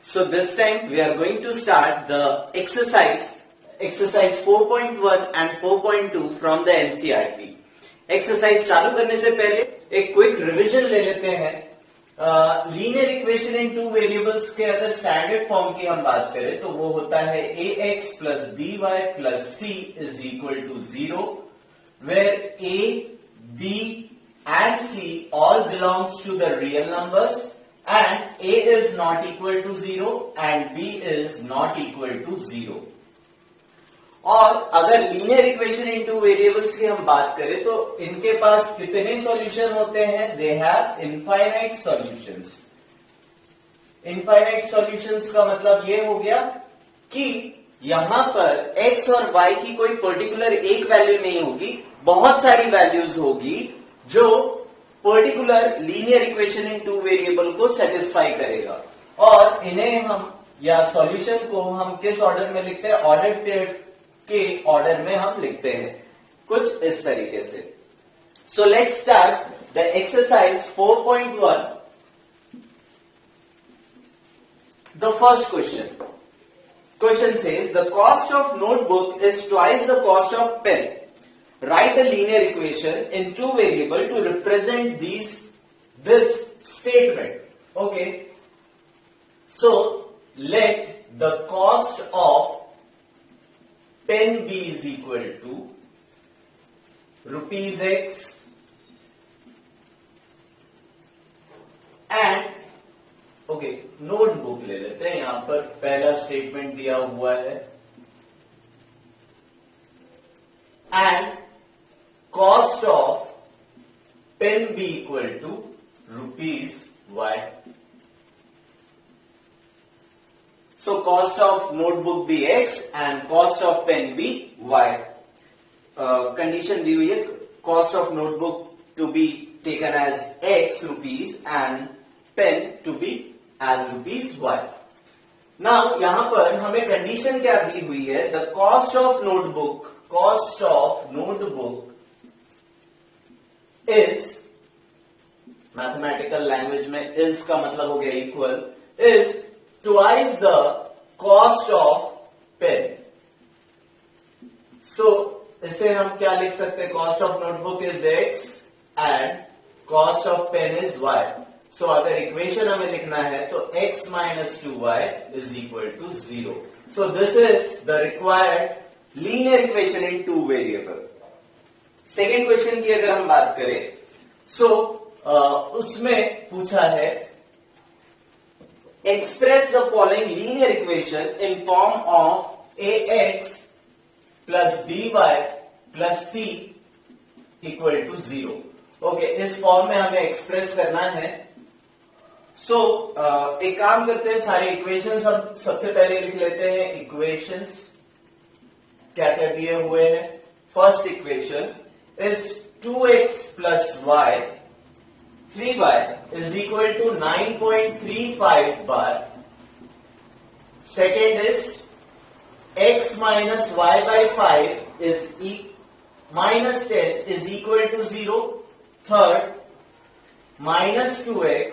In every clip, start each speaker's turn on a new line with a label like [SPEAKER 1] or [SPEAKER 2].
[SPEAKER 1] So this time we are going to start the exercise 4.1 and 4.2 from the NCERT. Exercise चालू करने से पहले एक क्विक रिवीजन ले लेते हैं. Linear equation in two variables के अगर स्टैंडर्ड फॉर्म की हम बात करें तो वो होता है ax plus by plus c is equal to 0, where a, b and c all belongs to the real numbers and a is not equal to 0 and b is not equal to 0. और अगर linear equation in two variables की हम बात करें तो इनके पास कितने solution होते हैं? They have infinite solutions. Infinite solutions का मतलब ये हो गया कि यहां पर x और y की कोई पर्टिकुलर एक वैल्यू नहीं होगी, बहुत सारी वैल्यूज होगी जो particular linear equation in two variable को सेटिस्फाई करेगा. और इन्हें हम या सॉल्यूशन को हम किस ऑर्डर में लिखते हैं? ऑर्डर के ऑर्डर में हम लिखते हैं कुछ इस तरीके से. So let's start the exercise 4.1. The first question says the cost of notebook is twice the cost of pen. Write a linear equation in two variable to represent this statement. Okay. So let the cost of pen B is equal to rupees X and okay notebook ले लेते हैं. यहां पर पहला statement दिया हुआ है and cost of pen B equal to rupees Y. So cost of notebook be X and cost of pen be Y. Condition दी हुई है cost of notebook to be taken as X rupees and pen to be as rupees Y. Now यहां पर हमें condition क्या दी हुई है? The cost of notebook is, mathematical language में is का मतलब हो गया equal, is twice the cost of pen. So इसे हम क्या लिख सकते हैं? Cost of notebook is X and cost of pen is Y. So अगर इक्वेशन हमें लिखना है तो X minus 2Y is equal to 0. So this is the required linear equation in two variable. Second question की अगर हम बात करें उसमें पूछा है express the following linear equation in form of ax plus by plus c equal to 0. Okay, इस फॉर्म में हमें एक्सप्रेस करना है. एक काम करते हैं, सारे इक्वेशंस हम सबसे पहले लिख लेते हैं. इक्वेशंस क्या क्या दिए हुए हैं? First equation is 2x plus y 3y is equal to 9.35 बार. Second is x minus y by 5 is minus 10 is equal to 0. Third minus 2x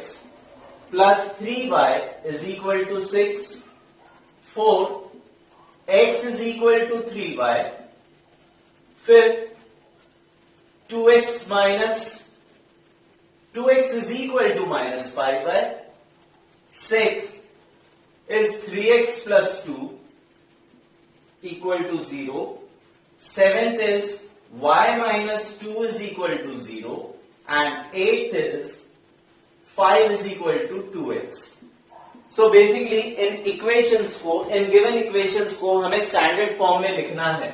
[SPEAKER 1] plus 3y is equal to 6. Fourth x is equal to 3y. Fifth, 2x is equal to minus 5y. Sixth is 3x plus 2 equal to 0. Seventh is y minus 2 is equal to 0. And eighth is 5 is equal to 2x. So basically in equations को, in given equations को हमें standard form में लिखना है.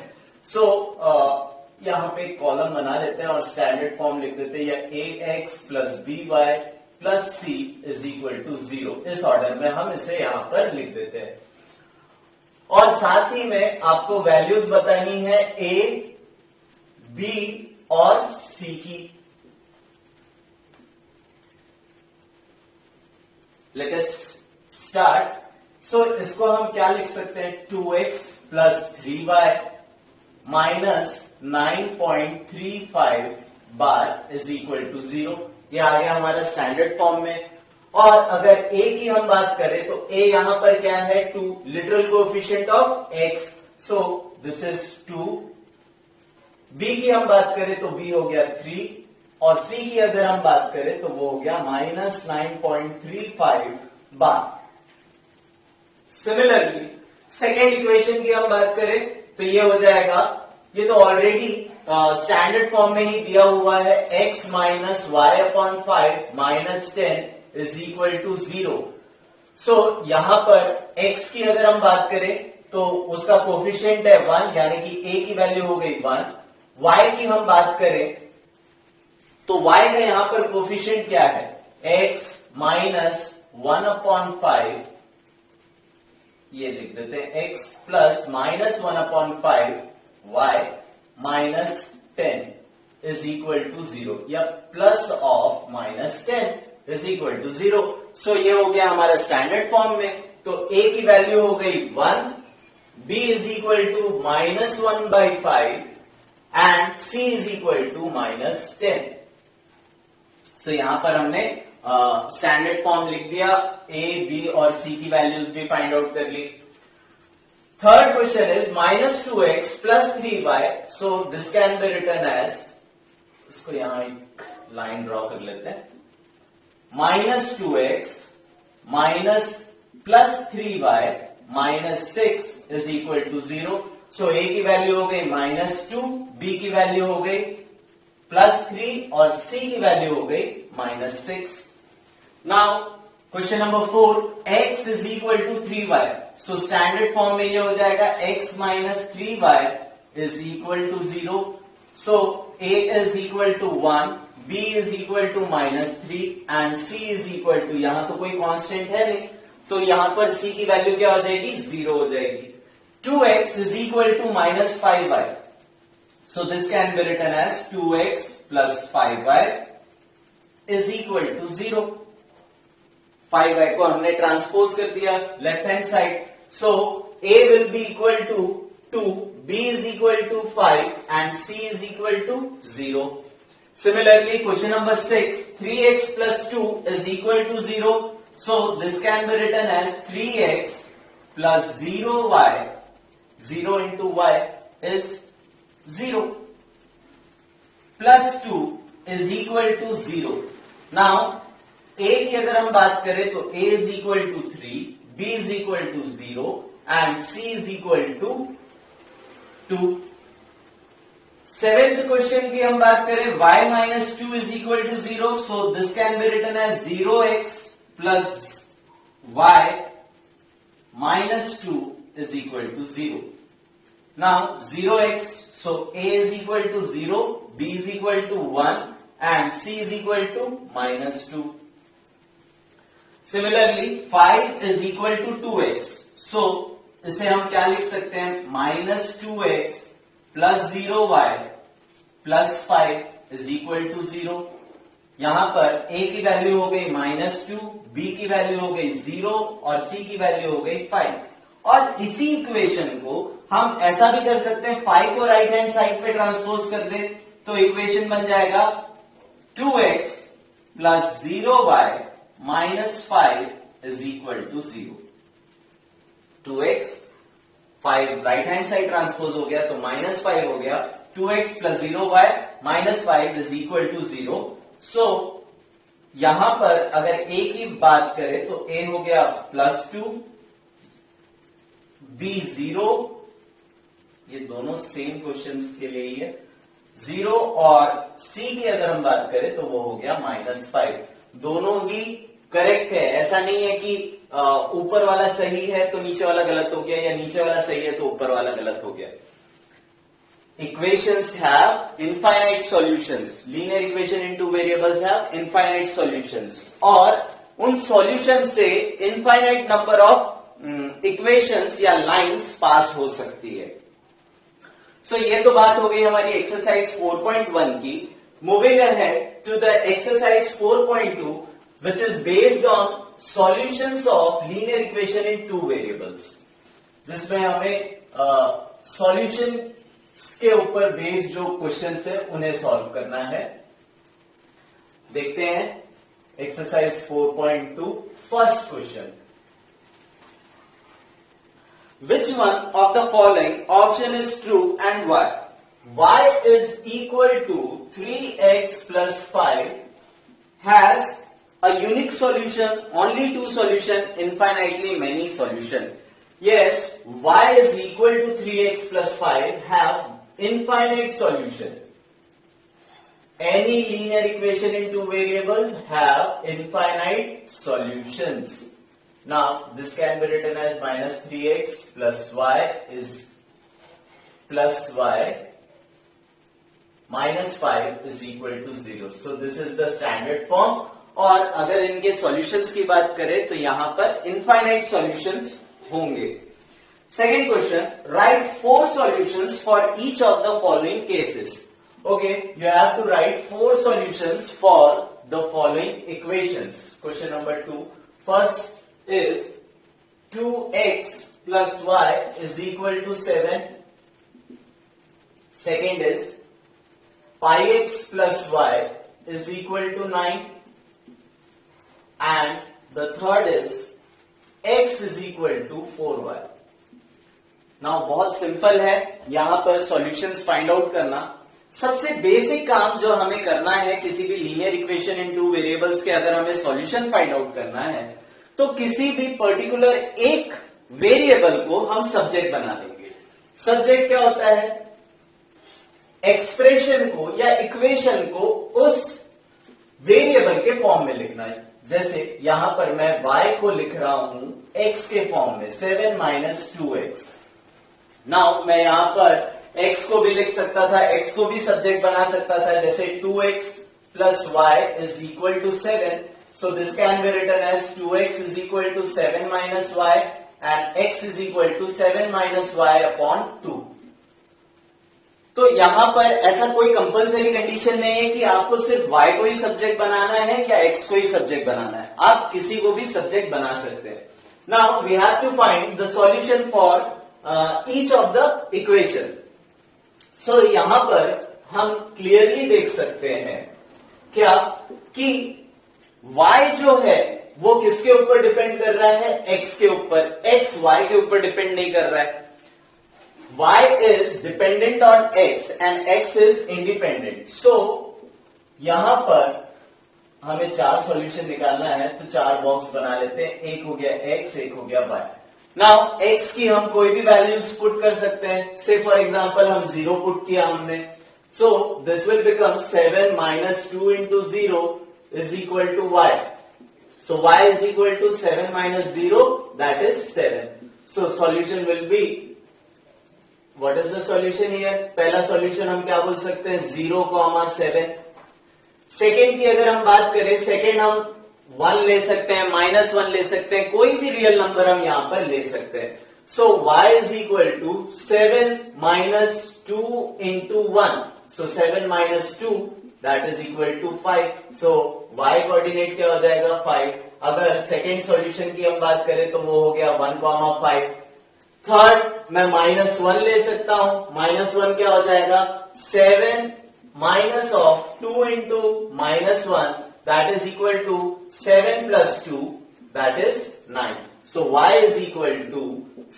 [SPEAKER 1] यहां पे column बना देते हैं और स्टैंडर्ड फॉर्म लिख देते हैं, या ax plus by plus c is equal to 0. इस ऑर्डर में हम इसे यहां पर लिख देते हैं. और साथ ही में आपको वैल्यूज बतानी है a, b और c की. Let us start. इसको हम क्या लिख सकते हैं? 2x प्लस 3y माइनस 9.35 बार इज इक्वल टू 0. ये आ गया हमारा स्टैंडर्ड फॉर्म में. और अगर a की हम बात करें तो a यहां पर क्या है 2, literal coefficient of x, so this is 2। b की हम बात करें तो b हो गया 3 और c की अगर हम बात करें तो वो हो गया -9.35 बार। सिमिलरली सेकेंड इक्वेशन की हम बात करें तो ये हो जाएगा, ये तो ऑलरेडी स्टैंडर्ड फॉर्म में ही दिया हुआ है, x minus y upon 5 minus 10 is equal to 0। So यहां पर x की अगर हम बात करें तो उसका कोफिशिएंट है 1, यानी कि a की वैल्यू हो गई 1। y की हम बात करें तो y का यहां पर कोफिशिएंट क्या है, x माइनस 1 अपॉन 5, ये लिख देते हैं x plus minus 1 upon 5 y minus 10 is equal to 0, या plus of minus 10 is equal to 0। So ये हो गया हमारा स्टैंडर्ड फॉर्म में, तो a की वैल्यू हो गई 1, b is equal to minus 1/5 and c is equal to minus 10। So यहां पर हमने स्टैंडर्ड फॉर्म लिख दिया, a, b और c की वैल्यूज भी फाइंड आउट कर ली। Third question is -2x plus 3y, so this can be written as, इसको यहां एक लाइन ड्रॉ कर लेते हैं, -2x minus plus 3y minus 6 is equal to 0। So a की वैल्यू हो गई -2, b की वैल्यू हो गई +3 और c की वैल्यू हो गई -6। Now question number 4, x is equal to 3y, so standard form में ये हो जाएगा x minus 3y is equal to 0। So a is equal to 1, b is equal to -3 and c is equal to, यहां तो कोई constant है नहीं, तो यहां पर c की वैल्यू क्या हो जाएगी, 0 हो जाएगी। 2x is equal to -5y, so this can be written as 2x plus 5y is equal to 0। 5y को हमने ट्रांसपोज कर दिया left hand side, so a will be equal to 2, b is equal to 5 and c is equal to 0। Similarly question number 6, 3x plus 2 is equal to 0, so this can be written as 3x plus 0y, 0 into y is 0, plus 2 is equal to 0। Now a की अगर हम बात करें तो a is equal to 3, b is equal to 0 and c is equal to 2। Seventh question की हम बात करें, y minus 2 is equal to 0, so this can be written as 0x plus y minus 2 is equal to 0। Now 0x, so a is equal to 0, b is equal to 1 and c is equal to -2. Similarly 5 is equal to 2x, so इसे हम क्या लिख सकते हैं, -2x plus 0y plus 5 is equal to 0। यहां पर a की value हो गई -2, b की वैल्यू हो गई 0 और c की वैल्यू हो गई 5। और इसी इक्वेशन को हम ऐसा भी कर सकते हैं, 5 को राइट हैंड साइड पे ट्रांसपोज कर दे तो इक्वेशन बन जाएगा 2x plus 0y minus 5 is equal to 0। 2x 5 right hand side transpose हो गया तो -5 हो गया, 2x plus 0y minus 5 is equal to 0। So यहां पर अगर a की बात करें तो a हो गया +2, b 0, ये दोनों सेम क्वेश्चंस के लिए ही है, 0 और c की अगर हम बात करें तो वो हो गया -5। दोनों ही करेक्ट है, ऐसा नहीं है कि ऊपर वाला सही है तो नीचे वाला गलत हो गया, या नीचे वाला सही है तो ऊपर वाला गलत हो गया। Equations have infinite solutions. Linear equation in two variables have infinite solutions. और उन solutions से infinite number of equations या lines पास हो सकती है। So ये तो बात हो गई हमारी exercise 4.1 की। Moving ahead to the exercise 4.2, which is based on solutions of linear equation in two variables, जिसमें हमें solution के ऊपर बेस्ड जो क्वेश्चंस है उन्हें सॉल्व करना है। देखते हैं Exercise 4.2, first question. Which one of the following option is true and why? Y is equal to 3x plus 5 has a unique solution, only two solution, infinitely many solution. Yes, y is equal to 3x plus 5 have infinite solution. Any linear equation in two variables have infinite solutions. Now, this can be written as minus 3x plus y is plus y minus 5 is equal to 0. So, this is the standard form. और अगर इनके solutions की बात करें तो यहां पर infinite solutions होंगे. Second question, right 4 solutions for each of the following cases. Okay, you have to write 4 solutions for the following equations. Question number 2. First is 2x plus y is equal to 7. Second is pi x plus y is equal to 9. And the third is x is equal to 4y. Now बहुत simple है यहां पर solutions find out करना. सबसे basic काम जो हमें करना है किसी भी linear equation in two variables के अगर हमें सॉल्यूशन फाइंड आउट करना है तो किसी भी पर्टिकुलर एक वेरिएबल को हम सब्जेक्ट बना देंगे. सब्जेक्ट क्या होता है? एक्सप्रेशन को या इक्वेशन को उस वेरिएबल के फॉर्म में लिखना है. जैसे यहां पर मैं y को लिख रहा हूं x के फॉर्म में 7 माइनस 2x. नाउ मैं यहां पर x को भी लिख सकता था, x को भी सब्जेक्ट बना सकता था, जैसे 2x plus y is equal to 7. So this can be written as 2x is equal to 7 minus y and x is equal to 7 minus y upon 2. तो यहां पर ऐसा कोई कंपलसरी कंडीशन नहीं है कि आपको सिर्फ y को ही सब्जेक्ट बनाना है या x को ही सब्जेक्ट बनाना है. आप किसी को भी सब्जेक्ट बना सकते हैं. Now we have to find the solution for each of the equation. So यहां पर हम क्लियरली देख सकते हैं क्या कि y जो है वो किसके ऊपर डिपेंड कर रहा है? x के ऊपर. x y के ऊपर डिपेंड नहीं कर रहा है. y is dependent on x and x is independent. So यहां पर हमें 4 सॉल्यूशन निकालना है तो 4 बॉक्स बना लेते हैं. एक हो गया x, एक हो गया y. नाउ x की हम कोई भी वैल्यूज पुट कर सकते हैं. से फॉर एग्जांपल हम 0 पुट किया हमने. So this will become 7 minus 2 into 0 is equal to y. So y is equal to 7 minus 0 that is 7. So solution will be, what is the solution here? पहला solution हम क्या बोल सकते हैं? 0,7. Second की अगर हम बात करें, सेकेंड हम 1 ले सकते हैं, -1 ले सकते हैं, कोई भी रियल नंबर हम यहां पर ले सकते हैं. So y is equal to 7 minus 2 into 1. So 7 minus 2 that is equal to 5. So y coordinate क्या हो जाएगा? 5. अगर सेकेंड सॉल्यूशन की हम बात करें तो वो हो गया 1,5. थर्ड मैं -1 ले सकता हूं. -1 क्या हो जाएगा? 7 minus of 2 into -1 that is equal to 7 plus 2 that is 9. So y is equal to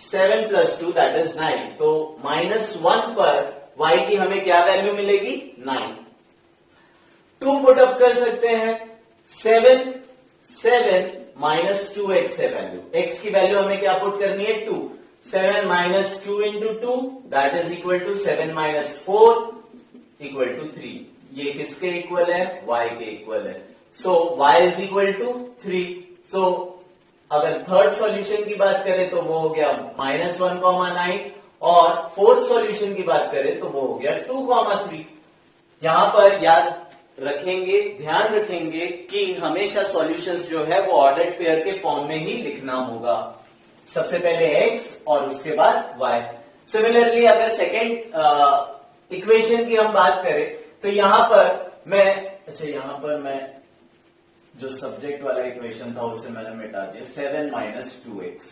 [SPEAKER 1] 7 plus 2 that is 9. तो -1 पर y की हमें क्या वैल्यू मिलेगी? 9. 2 पुट अप कर सकते हैं. 7 माइनस 2x है वैल्यू. x की वैल्यू हमें क्या पुट करनी है? 2. 7 minus 2 into 2 that is equal to 7 minus 4 equal to 3. ये किसके इक्वल है? y के इक्वल है. So y is equal to 3. So अगर थर्ड सॉल्यूशन की बात करें तो वो हो गया -1,9 और फोर्थ सॉल्यूशन की बात करें तो वो हो गया 2,3. यहां पर याद रखेंगे, ध्यान रखेंगे कि हमेशा सॉल्यूशंस जो है वो ऑर्डर्ड पेयर के फॉर्म में ही लिखना होगा. सबसे पहले x और उसके बाद y. सिमिलरली अगर सेकेंड इक्वेशन की हम बात करें तो यहां पर मैं जो सब्जेक्ट वाला इक्वेशन था उसे मैंने मिटा दिया. 7 माइनस 2x.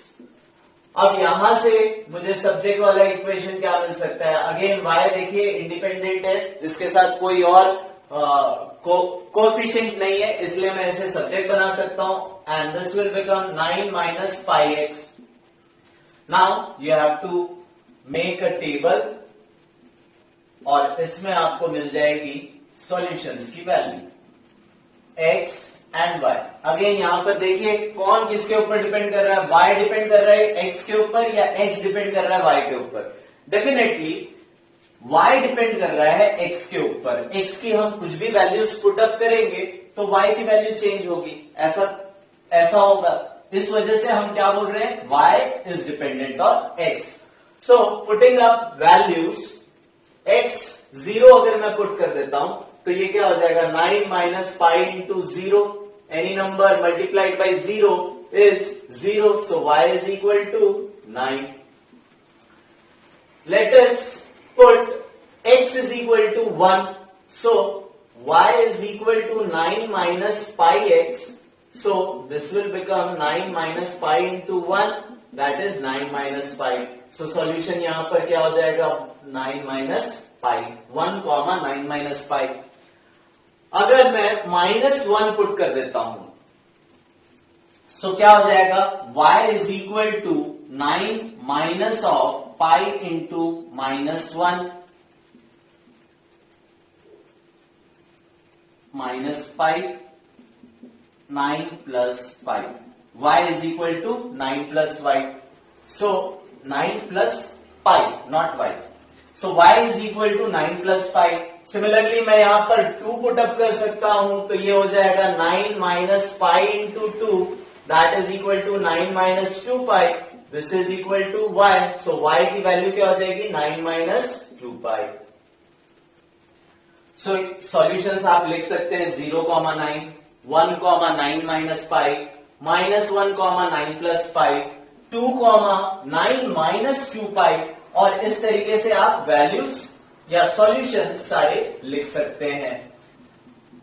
[SPEAKER 1] अब यहां से मुझे सब्जेक्ट वाला इक्वेशन क्या मिल सकता है? अगेन y देखिए इंडिपेंडेंट है, इसके साथ कोई और कोएफिशिएंट नहीं है, इसलिए मैं इसे सब्जेक्ट बना सकता हूं and this will become 9 minus pi x. Now you have to make a table और इसमें आपको मिल जाएगी सॉल्यूशंस की value x and y. Again यहां पर देखिए कौन किसके ऊपर डिपेंड कर रहा है, y डिपेंड कर रहा है x के ऊपर या x डिपेंड कर रहा है y के ऊपर. डेफिनेटली y डिपेंड कर रहा है x के ऊपर. x की हम कुछ भी वैल्यूज पुट अप करेंगे तो y की वैल्यू चेंज होगी, ऐसा होगा. इस वजह से हम क्या बोल रहे हैं, y is dependent on x. So putting up values x 0 अगर मैं पुट कर देता हूं तो ये क्या हो जाएगा, 9 minus pi into 0. Any number multiplied by 0 is 0. So y is equal to 9. Let us put x is equal to 1. So y is equal to 9 minus pi x. So this will become 9 minus pi into 1. That is 9 minus pi. So solution यहां पर क्या हो जाएगा, 9 minus pi. 1 comma 9 minus pi. अगर मैं -1 put कर देता हूं so क्या हो जाएगा, y is equal to 9 minus of pi into -1 minus pi 9 plus pi. Y is equal to 9 plus y. So 9 plus pi, not y. So y is equal to 9 plus pi. Similarly मैं यहां पर 2 put up कर सकता हूं तो ये हो जाएगा 9 minus pi into 2. That is equal to 9 minus 2 pi. This is equal to y. So y की वैल्यू क्या हो जाएगी, 9 माइनस 2 पाई. सो सॉल्यूशंस आप लिख सकते हैं 0,9, 1,9 minus pi, -1,9 plus pi, 2,9 minus 2 पाई. और इस तरीके से आप वैल्यूज या सॉल्यूशन सारे लिख सकते हैं.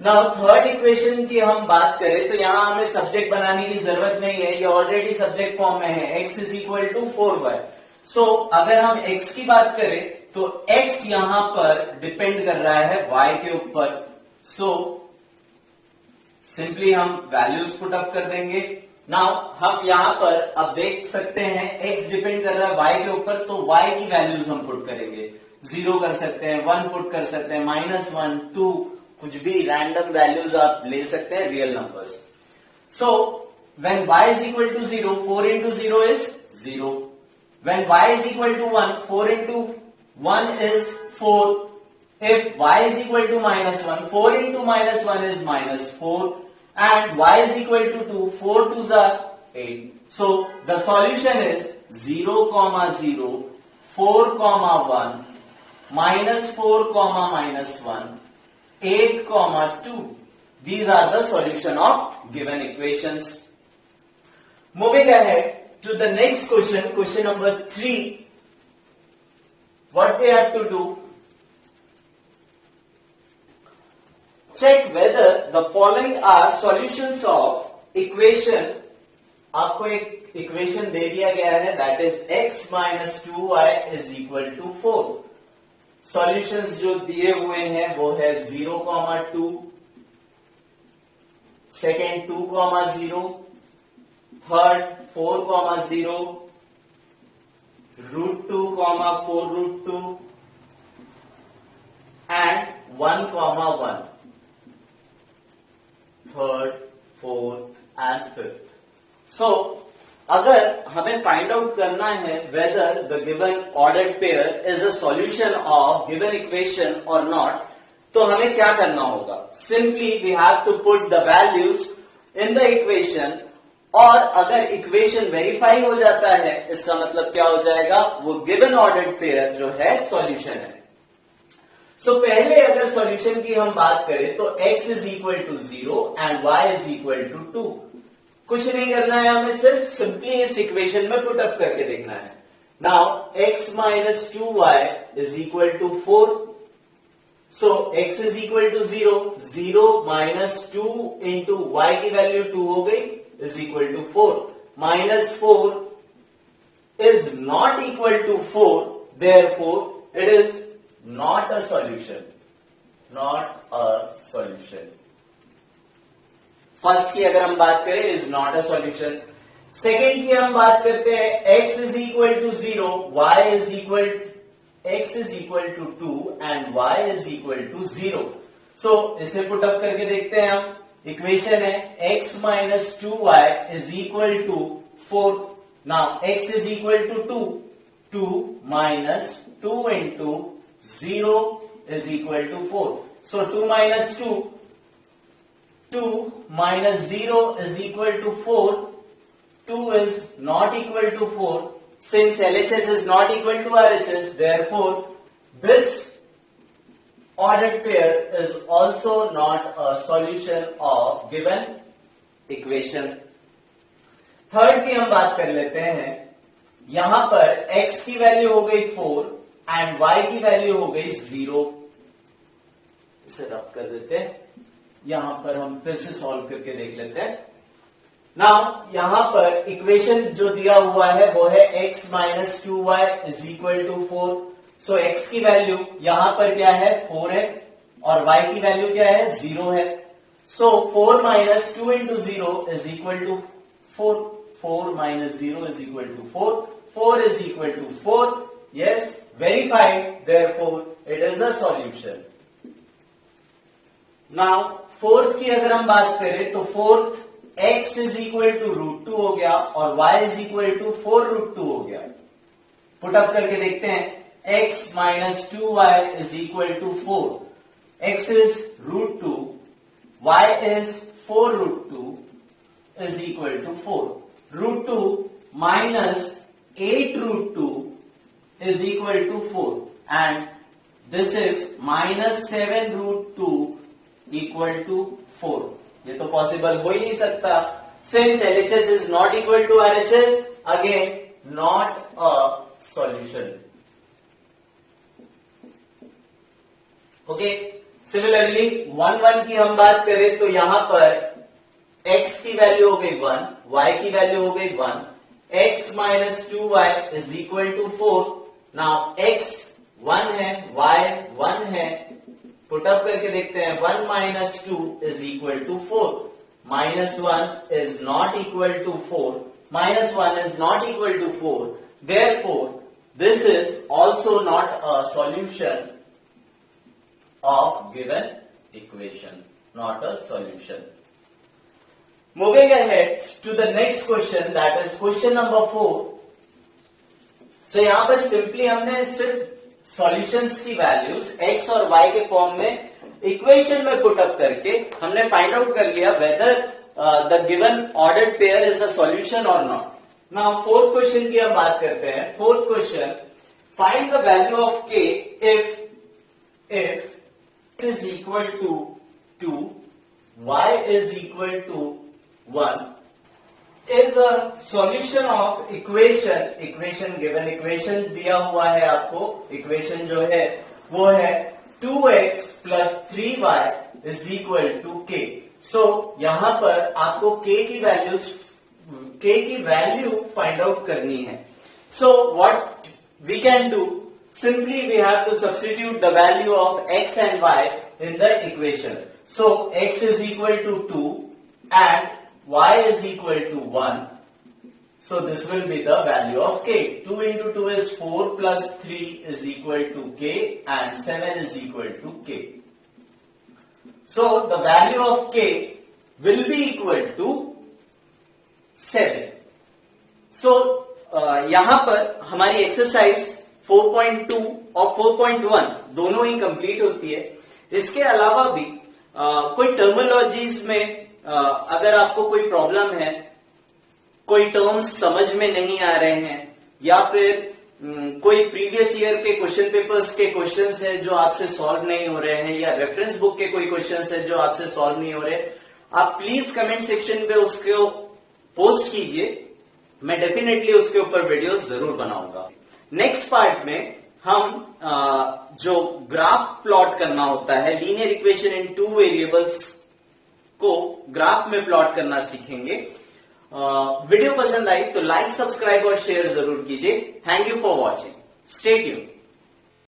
[SPEAKER 1] नाउ थर्ड इक्वेशन की हम बात करें तो यहां हमें सब्जेक्ट बनाने की जरूरत नहीं है, ये ऑलरेडी सब्जेक्ट फॉर्म में है. x is equal to 4y. So अगर हम x की बात करें तो x यहां पर डिपेंड कर रहा है y के ऊपर. सो सिंपली हम वैल्यूज पुट अप कर देंगे. नाउ हम यहां पर अब देख सकते हैं x डिपेंड कर रहा है y के ऊपर, तो y की वैल्यूज हम पुट करेंगे. 0 कर सकते हैं, 1 पुट कर सकते हैं, -1, 2, कुछ भी रैंडम वैल्यूज आप ले सकते हैं, real numbers. So when y is equal to 0, 4 into 0 is 0. When y is equal to 1, 4 into 1 is 4. If y is equal to -1, 4 into -1 is -4. And y is equal to 2, 4 2s are 8. So the solution is 0, 0, 4, 1, -4, -1, 8, 2. These are the solution of given equations. Moving ahead to the next question, question number 3. What we have to do? Check whether the following are solutions of equation. आपको एक equation दे दिया गया है, that is x minus 2y is equal to 4. Solutions जो दिए हुए हैं वो है 0,2, second 2,0, third 4,0, √2, 4√2 and 1,1, third, fourth and fifth. So अगर हमें फाइंड आउट करना है whether the given ordered pair is a solution of given equation और नॉट, तो हमें क्या करना होगा, simply we have to put the values in the equation. और अगर इक्वेशन वेरीफाई हो जाता है इसका मतलब क्या हो जाएगा, वो गिवन ऑर्डर्ड पेयर जो है सॉल्यूशन है. सो पहले अगर सॉल्यूशन की हम बात करें तो x is equal to 0 and y is equal to 2. कुछ नहीं करना है, हमें सिर्फ सिंपली इस इक्वेशन में पुट अप करके देखना है. Now x minus 2y is equal to 4. So x is equal to 0, 0 minus 2 into y की वैल्यू 2 हो गई, is equal to 4. -4 is not equal to 4, therefore it is not a solution. Not a solution. First की अगर हम बात करें is not a solution. Second की हम बात करते हैं x is equal to 0, x is equal to 2 and y is equal to 0। So इसे पुट अप करके देखते हैं हम। इक्वेशन है x minus 2y is equal to 4। Now x is equal to 2 minus 2 into 0 is equal to 4। So 2 minus 2 minus 0 is equal to 4. 2 is not equal to 4. Since LHS is not equal to RHS, therefore this ordered pair is also not a solution of given equation. Third की हम बात कर लेते हैं। यहां पर x की value हो गई 4 एंड y की वैल्यू हो गई 0। इसे रब कर देते हैं। यहां पर हम फिर से सॉल्व करके देख लेते हैं। नाउ यहां पर इक्वेशन जो दिया हुआ है वो है x minus 2y is equal to 4। So x की वैल्यू यहां पर क्या है 4 है और y की वैल्यू क्या है 0 है। So 4 minus 2 into 0 is equal to 4। 4 minus 0 is equal to 4। 4 is equal to 4। Yes, verified, therefore it is a solution. Now fourth की अगर हम बात करें तो fourth x is equal to √2 हो गया और y इज इक्वल टू 4√2 हो गया। पुट अप करके देखते हैं। x minus 2y is equal to 4। x is √2, y is 4√2 is equal to 4। √2 minus 8√2 is equal to 4 and this is minus 7√2 equal to 4। ये तो पॉसिबल हो ही नहीं सकता। Since LHS is not equal to RHS, again not a solution. Okay, similarly 1 की हम बात करें तो यहां पर x की वैल्यू हो गई 1, y की वैल्यू हो गई 1। x minus 2y is equal to 4। Now x 1 है, y 1 है। पुट अप करके देखते हैं। 1 minus 2 is equal to 4। Minus 1 is not equal to 4। Minus 1 is not equal to 4। Therefore this is also not a solution of given equation, not a solution. Moving ahead to the next question, that is question number 4। So यहां पर simply हमने सिर्फ solutions की values x और y के form में equation में put up करके हमने फाइंड आउट कर लिया weather the given ordered pair is a solution और नॉट। नाउ फोर्थ क्वेश्चन की हम बात करते हैं। Fourth question, find the value of k if x is equal to 2, y is equal to 1 is a solution of equation given equation दिया हुआ है आपको। इक्वेशन जो है वो है 2x plus 3y is equal to k। सो यहां पर आपको k की वैल्यू फाइंड आउट करनी है। So what we can do, simply we have to substitute the value of x and y in the equation. So x is equal to 2 and y is equal to 1. So this will be the value of k. 2 into 2 is 4 plus 3 is equal to k and 7 is equal to k. So the value of k will be equal to 7. So यहां पर हमारी exercise 4.2 और 4.1 दोनों ही complete होती है। इसके अलावा भी कोई टर्मिनोलॉजीज में अगर आपको कोई प्रॉब्लम है, कोई टर्म्स समझ में नहीं आ रहे हैं या फिर कोई प्रीवियस ईयर के क्वेश्चन पेपर्स के क्वेश्चंस है जो आपसे सॉल्व नहीं हो रहे हैं या रेफरेंस बुक के कोई क्वेश्चंस है जो आपसे सॉल्व नहीं हो रहे, आप प्लीज कमेंट सेक्शन पे उसको पोस्ट कीजिए। मैं डेफिनेटली उसके ऊपर वीडियोस जरूर बनाऊंगा। नेक्स्ट पार्ट में हम जो ग्राफ प्लॉट करना होता है, लीनियर इक्वेशन इन 2 वेरिएबल्स को ग्राफ में प्लॉट करना सीखेंगे। वीडियो पसंद आई तो लाइक, सब्सक्राइब और शेयर जरूर कीजिए। Thank you for watching. Stay tuned.